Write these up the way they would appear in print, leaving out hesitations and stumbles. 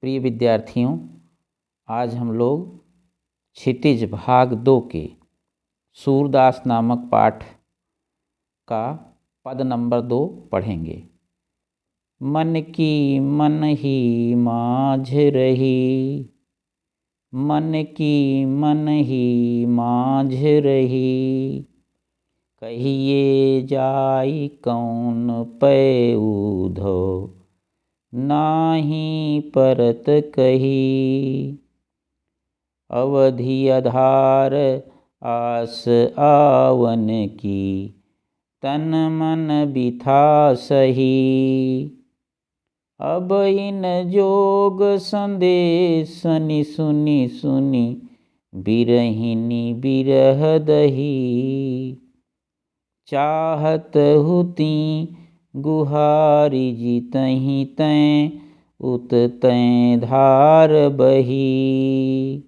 प्रिय विद्यार्थियों, आज हम लोग क्षितिज भाग 2 के सूरदास नामक पाठ का पद नंबर 2 पढ़ेंगे। मन की मन ही माझ रही, मन की मन ही माझ रही, कहिए जाई कौन पै उधो, नाही परत कही। अवधि आधार आस आवन की, तन मन बिथा सही। अब इन जोग संदेश सनि सुनि सुनि, बिरहिनी बिरह दही। चाहत हुती गुहारी जितहि तैं, उत तैं धार बही।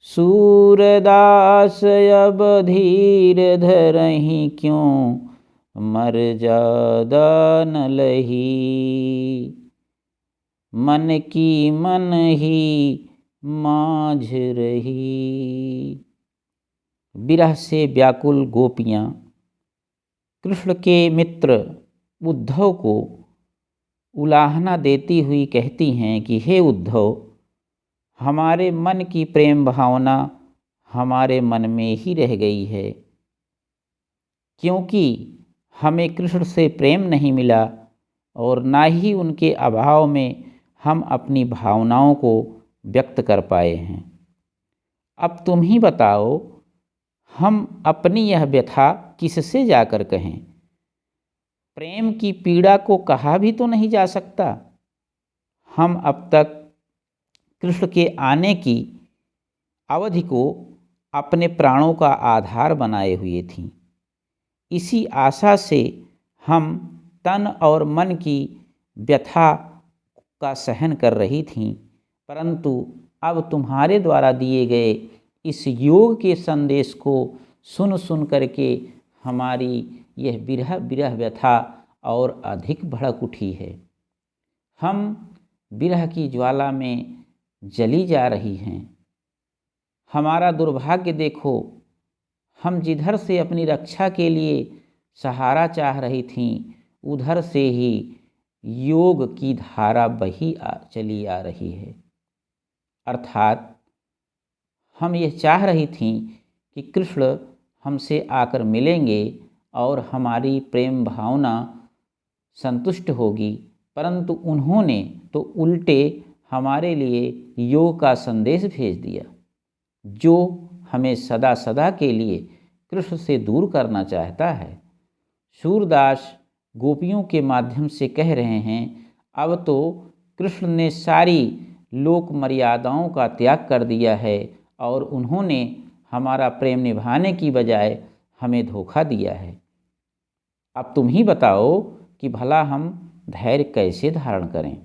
सूरदास अब धीर धरहि क्यों, मर जादा न लही। मन की मन ही माझ रही। विरह से व्याकुल गोपियाँ कृष्ण के मित्र उद्धव को उलाहना देती हुई कहती हैं कि हे उद्धव, हमारे मन की प्रेम भावना हमारे मन में ही रह गई है, क्योंकि हमें कृष्ण से प्रेम नहीं मिला और ना ही उनके अभाव में हम अपनी भावनाओं को व्यक्त कर पाए हैं। अब तुम ही बताओ, हम अपनी यह व्यथा किससे जाकर कहें? प्रेम की पीड़ा को कहा भी तो नहीं जा सकता। हम अब तक कृष्ण के आने की अवधि को अपने प्राणों का आधार बनाए हुए थीं। इसी आशा से हम तन और मन की व्यथा का सहन कर रही थीं, परंतु अब तुम्हारे द्वारा दिए गए इस योग के संदेश को सुन सुन करके हमारी यह विरह व्यथा और अधिक भड़क उठी है। हम विरह की ज्वाला में जली जा रही हैं। हमारा दुर्भाग्य देखो, हम जिधर से अपनी रक्षा के लिए सहारा चाह रही थीं, उधर से ही योग की धारा चली आ रही है। अर्थात हम यह चाह रही थीं कि कृष्ण हमसे आकर मिलेंगे और हमारी प्रेम भावना संतुष्ट होगी, परंतु उन्होंने तो उल्टे हमारे लिए योग का संदेश भेज दिया, जो हमें सदा सदा के लिए कृष्ण से दूर करना चाहता है। सूरदास गोपियों के माध्यम से कह रहे हैं, अब तो कृष्ण ने सारी लोक मर्यादाओं का त्याग कर दिया है और उन्होंने हमारा प्रेम निभाने की बजाय हमें धोखा दिया है। अब तुम ही बताओ कि भला हम धैर्य कैसे धारण करें।